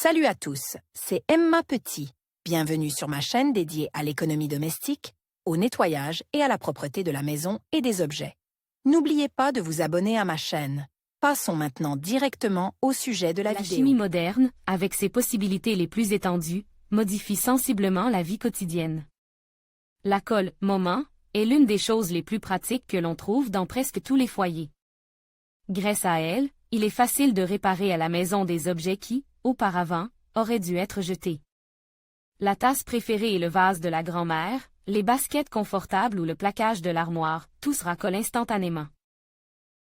Salut à tous, c'est Emma Petit. Bienvenue sur ma chaîne dédiée à l'économie domestique, au nettoyage et à la propreté de la maison et des objets. N'oubliez pas de vous abonner à ma chaîne. Passons maintenant directement au sujet de la vidéo. La chimie moderne, avec ses possibilités les plus étendues, modifie sensiblement la vie quotidienne. La colle Moment est l'une des choses les plus pratiques que l'on trouve dans presque tous les foyers. Grâce à elle, il est facile de réparer à la maison des objets qui, auparavant, auraient dû être jetés. La tasse préférée et le vase de la grand-mère, les baskets confortables ou le plaquage de l'armoire, tout se racole instantanément.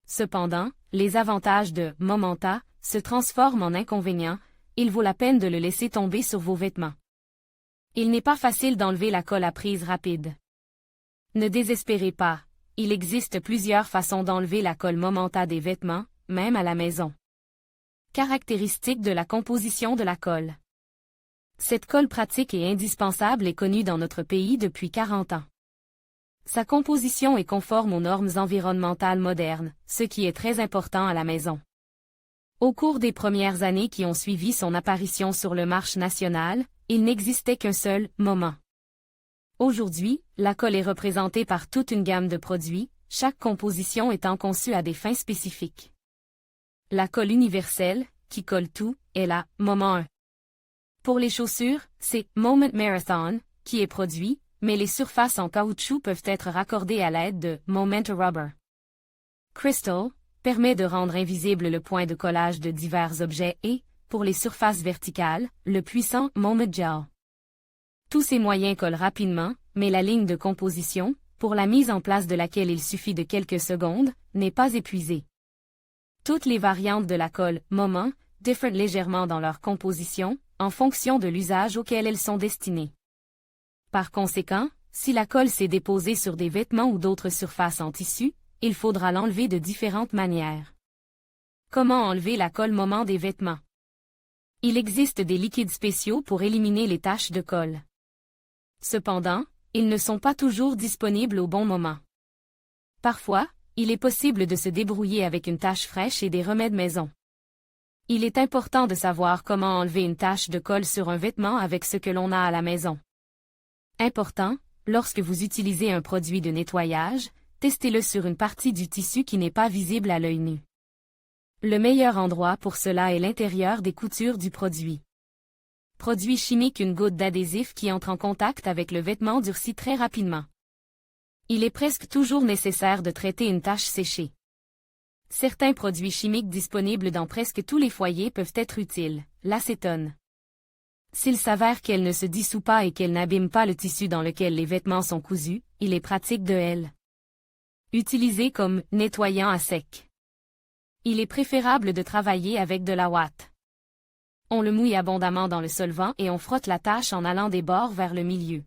Cependant, les avantages de Momenta se transforment en inconvénients, il vaut la peine de le laisser tomber sur vos vêtements. Il n'est pas facile d'enlever la colle à prise rapide. Ne désespérez pas, il existe plusieurs façons d'enlever la colle Momenta des vêtements, même à la maison. Caractéristiques de la composition de la colle. Cette colle pratique et indispensable est connue dans notre pays depuis 40 ans. Sa composition est conforme aux normes environnementales modernes, ce qui est très important à la maison. Au cours des premières années qui ont suivi son apparition sur le marché national, il n'existait qu'un seul moment. Aujourd'hui, la colle est représentée par toute une gamme de produits, chaque composition étant conçue à des fins spécifiques. La colle universelle, qui colle tout, est la Moment 1. Pour les chaussures, c'est Moment Marathon, qui est produit, mais les surfaces en caoutchouc peuvent être raccordées à l'aide de Moment Rubber. Crystal permet de rendre invisible le point de collage de divers objets et, pour les surfaces verticales, le puissant Moment Gel. Tous ces moyens collent rapidement, mais la ligne de composition, pour la mise en place de laquelle il suffit de quelques secondes, n'est pas épuisée. Toutes les variantes de la colle Moment diffèrent légèrement dans leur composition, en fonction de l'usage auquel elles sont destinées. Par conséquent, si la colle s'est déposée sur des vêtements ou d'autres surfaces en tissu, il faudra l'enlever de différentes manières. Comment enlever la colle Moment des vêtements? Il existe des liquides spéciaux pour éliminer les taches de colle. Cependant, ils ne sont pas toujours disponibles au bon moment. Parfois, il est possible de se débrouiller avec une tache fraîche et des remèdes maison. Il est important de savoir comment enlever une tache de colle sur un vêtement avec ce que l'on a à la maison. Important, lorsque vous utilisez un produit de nettoyage, testez-le sur une partie du tissu qui n'est pas visible à l'œil nu. Le meilleur endroit pour cela est l'intérieur des coutures du produit. Produit chimique: une goutte d'adhésif qui entre en contact avec le vêtement durcit très rapidement. Il est presque toujours nécessaire de traiter une tache séchée. Certains produits chimiques disponibles dans presque tous les foyers peuvent être utiles, l'acétone. S'il s'avère qu'elle ne se dissout pas et qu'elle n'abîme pas le tissu dans lequel les vêtements sont cousus, il est pratique de l'. Utiliser comme nettoyant à sec. Il est préférable de travailler avec de la ouate. On le mouille abondamment dans le solvant et on frotte la tache en allant des bords vers le milieu.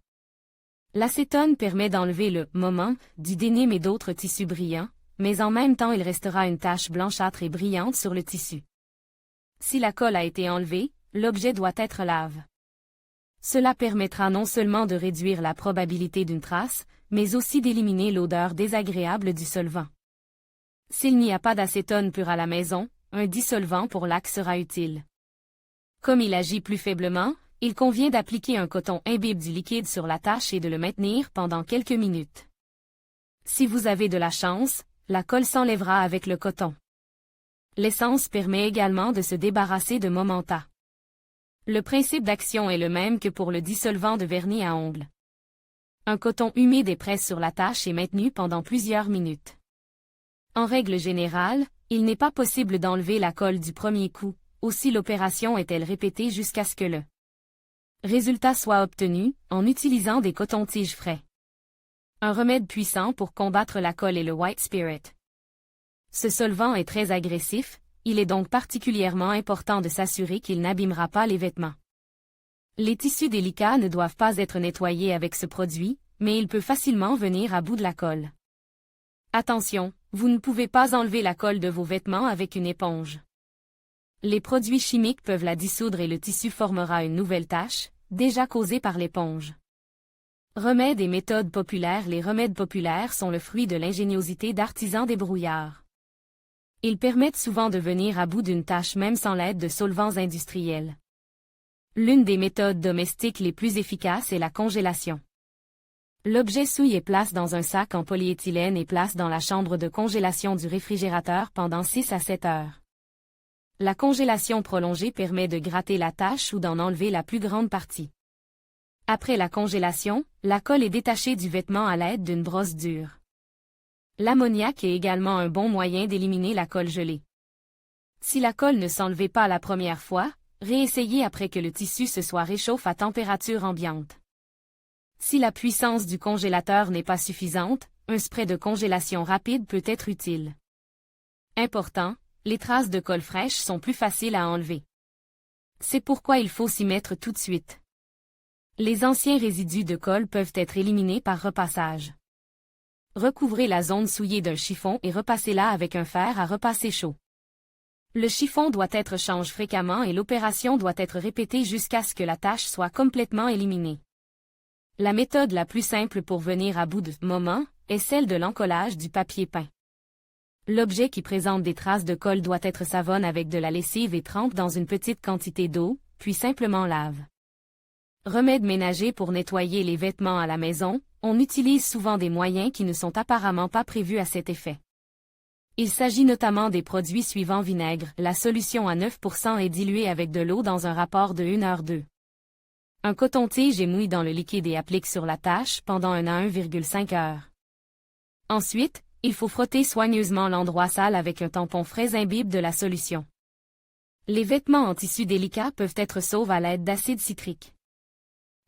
L'acétone permet d'enlever le moment du dénime et d'autres tissus brillants, mais en même temps il restera une tache blanchâtre et brillante sur le tissu. Si la colle a été enlevée, l'objet doit être lave. Cela permettra non seulement de réduire la probabilité d'une trace, mais aussi d'éliminer l'odeur désagréable du solvant. S'il n'y a pas d'acétone pur à la maison, un dissolvant pour laque sera utile. Comme il agit plus faiblement, il convient d'appliquer un coton imbibe du liquide sur la tache et de le maintenir pendant quelques minutes. Si vous avez de la chance, la colle s'enlèvera avec le coton. L'essence permet également de se débarrasser de Momenta. Le principe d'action est le même que pour le dissolvant de vernis à ongles. Un coton humide est pressé sur la tache et maintenu pendant plusieurs minutes. En règle générale, il n'est pas possible d'enlever la colle du premier coup, aussi l'opération est-elle répétée jusqu'à ce que le résultat soit obtenu, en utilisant des cotons-tiges frais. Un remède puissant pour combattre la colle est le White Spirit. Ce solvant est très agressif, il est donc particulièrement important de s'assurer qu'il n'abîmera pas les vêtements. Les tissus délicats ne doivent pas être nettoyés avec ce produit, mais il peut facilement venir à bout de la colle. Attention, vous ne pouvez pas enlever la colle de vos vêtements avec une éponge. Les produits chimiques peuvent la dissoudre et le tissu formera une nouvelle tache, déjà causée par l'éponge. Remèdes et méthodes populaires. Les remèdes populaires sont le fruit de l'ingéniosité d'artisans débrouillards. Ils permettent souvent de venir à bout d'une tâche même sans l'aide de solvants industriels. L'une des méthodes domestiques les plus efficaces est la congélation. L'objet souille est placé dans un sac en polyéthylène et place dans la chambre de congélation du réfrigérateur pendant 6 à 7 heures. La congélation prolongée permet de gratter la tache ou d'en enlever la plus grande partie. Après la congélation, la colle est détachée du vêtement à l'aide d'une brosse dure. L'ammoniac est également un bon moyen d'éliminer la colle gelée. Si la colle ne s'enlevait pas la première fois, réessayez après que le tissu se soit réchauffé à température ambiante. Si la puissance du congélateur n'est pas suffisante, un spray de congélation rapide peut être utile. Important, les traces de colle fraîche sont plus faciles à enlever. C'est pourquoi il faut s'y mettre tout de suite. Les anciens résidus de colle peuvent être éliminés par repassage. Recouvrez la zone souillée d'un chiffon et repassez-la avec un fer à repasser chaud. Le chiffon doit être changé fréquemment et l'opération doit être répétée jusqu'à ce que la tache soit complètement éliminée. La méthode la plus simple pour venir à bout de moment est celle de l'encollage du papier peint. L'objet qui présente des traces de colle doit être savonné avec de la lessive et trempe dans une petite quantité d'eau, puis simplement lave. Remède ménager pour nettoyer les vêtements à la maison, on utilise souvent des moyens qui ne sont apparemment pas prévus à cet effet. Il s'agit notamment des produits suivants: vinaigre, la solution à 9% est diluée avec de l'eau dans un rapport de 1h2. Un coton-tige est mouillé dans le liquide et applique sur la tache pendant 1 à 1,5 heures. Ensuite, il faut frotter soigneusement l'endroit sale avec un tampon frais imbibe de la solution. Les vêtements en tissu délicat peuvent être sauvés à l'aide d'acide citrique.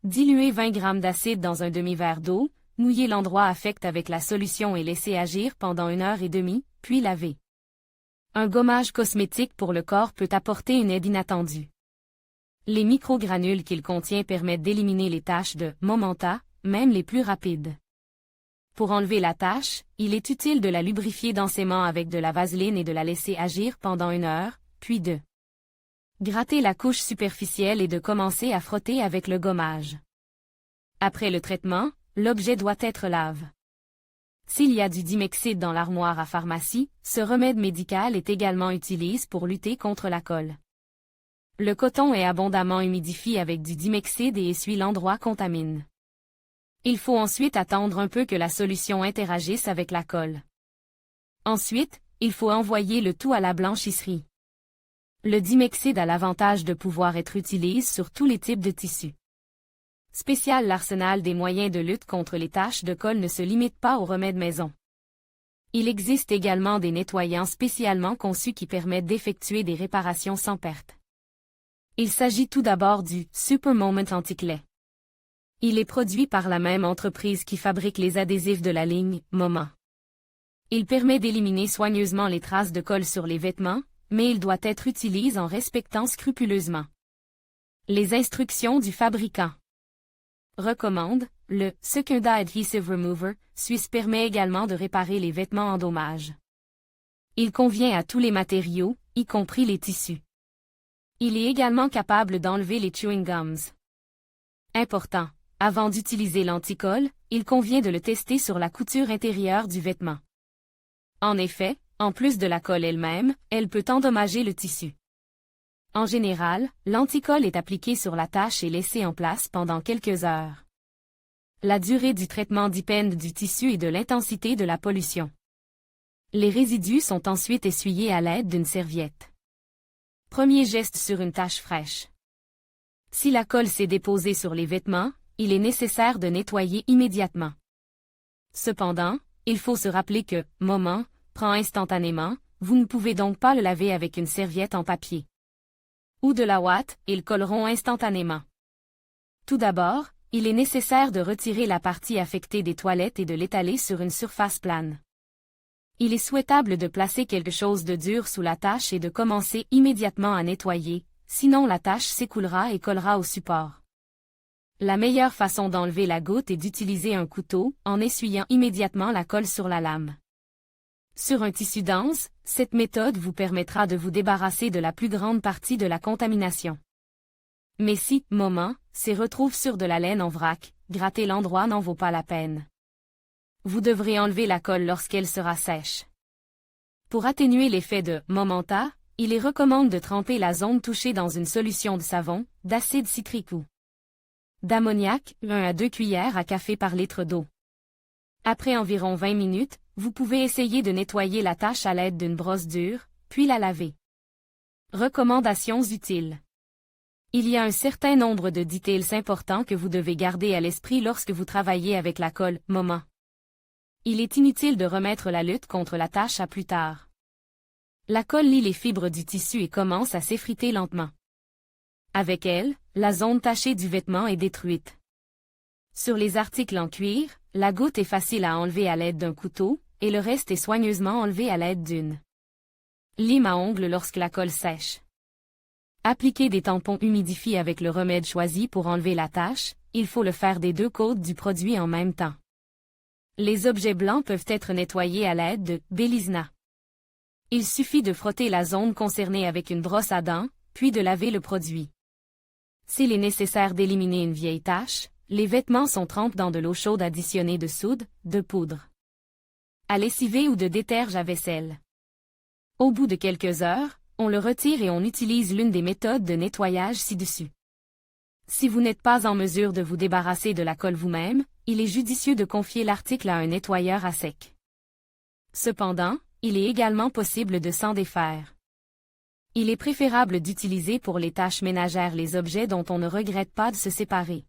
Diluez 20 g d'acide dans un demi-verre d'eau, mouillez l'endroit affecté avec la solution et laissez agir pendant 1h30, puis lavez. Un gommage cosmétique pour le corps peut apporter une aide inattendue. Les microgranules qu'il contient permettent d'éliminer les taches de momenta, même les plus rapides. Pour enlever la tache, il est utile de la lubrifier densément avec de la vaseline et de la laisser agir pendant 1 heure, puis de gratter la couche superficielle et de commencer à frotter avec le gommage. Après le traitement, l'objet doit être lave. S'il y a du dimexide dans l'armoire à pharmacie, ce remède médical est également utilisé pour lutter contre la colle. Le coton est abondamment humidifié avec du dimexide et essuie l'endroit contaminé. Il faut ensuite attendre un peu que la solution interagisse avec la colle. Ensuite, il faut envoyer le tout à la blanchisserie. Le dimexide a l'avantage de pouvoir être utilisé sur tous les types de tissus. Spécial, l'arsenal des moyens de lutte contre les taches de colle ne se limite pas aux remèdes maison. Il existe également des nettoyants spécialement conçus qui permettent d'effectuer des réparations sans perte. Il s'agit tout d'abord du Super Moment Anti-Clé. Il est produit par la même entreprise qui fabrique les adhésifs de la ligne Moment. Il permet d'éliminer soigneusement les traces de colle sur les vêtements, mais il doit être utilisé en respectant scrupuleusement les instructions du fabricant. Recommande, le Secunda Adhesive Remover suisse permet également de réparer les vêtements en dommage. Il convient à tous les matériaux, y compris les tissus. Il est également capable d'enlever les chewing gums. Important. Avant d'utiliser l'anticolle, il convient de le tester sur la couture intérieure du vêtement. En effet, en plus de la colle elle-même, elle peut endommager le tissu. En général, l'anticolle est appliquée sur la tache et laissée en place pendant quelques heures. La durée du traitement dépend du tissu et de l'intensité de la pollution. Les résidus sont ensuite essuyés à l'aide d'une serviette. Premier geste sur une tache fraîche. Si la colle s'est déposée sur les vêtements, il est nécessaire de nettoyer immédiatement. Cependant, il faut se rappeler que moment prend instantanément, vous ne pouvez donc pas le laver avec une serviette en papier ou de la ouate, ils colleront instantanément. Tout d'abord, il est nécessaire de retirer la partie affectée des toilettes et de l'étaler sur une surface plane. Il est souhaitable de placer quelque chose de dur sous la tache et de commencer immédiatement à nettoyer, sinon la tache s'écoulera et collera au support. La meilleure façon d'enlever la goutte est d'utiliser un couteau, en essuyant immédiatement la colle sur la lame. Sur un tissu dense, cette méthode vous permettra de vous débarrasser de la plus grande partie de la contamination. Mais si, moment, se retrouve sur de la laine en vrac, gratter l'endroit n'en vaut pas la peine. Vous devrez enlever la colle lorsqu'elle sera sèche. Pour atténuer l'effet de momenta, il est recommande de tremper la zone touchée dans une solution de savon, d'acide citrique ou d'ammoniac, 1 à 2 cuillères à café par litre d'eau. Après environ 20 minutes, vous pouvez essayer de nettoyer la tache à l'aide d'une brosse dure, puis la laver. Recommandations utiles. Il y a un certain nombre de détails importants que vous devez garder à l'esprit lorsque vous travaillez avec la colle Moment. Il est inutile de remettre la lutte contre la tache à plus tard. La colle lie les fibres du tissu et commence à s'effriter lentement. Avec elle, la zone tachée du vêtement est détruite. Sur les articles en cuir, la goutte est facile à enlever à l'aide d'un couteau, et le reste est soigneusement enlevé à l'aide d'une lime à ongles lorsque la colle sèche. Appliquez des tampons humidifiés avec le remède choisi pour enlever la tache, il faut le faire des deux côtes du produit en même temps. Les objets blancs peuvent être nettoyés à l'aide de Belizna. Il suffit de frotter la zone concernée avec une brosse à dents, puis de laver le produit. S'il est nécessaire d'éliminer une vieille tache, les vêtements sont trempés dans de l'eau chaude additionnée de soude, de poudre à lessiver ou de déterge à vaisselle. Au bout de quelques heures, on le retire et on utilise l'une des méthodes de nettoyage ci-dessus. Si vous n'êtes pas en mesure de vous débarrasser de la colle vous-même, il est judicieux de confier l'article à un nettoyeur à sec. Cependant, il est également possible de s'en défaire. Il est préférable d'utiliser pour les tâches ménagères les objets dont on ne regrette pas de se séparer.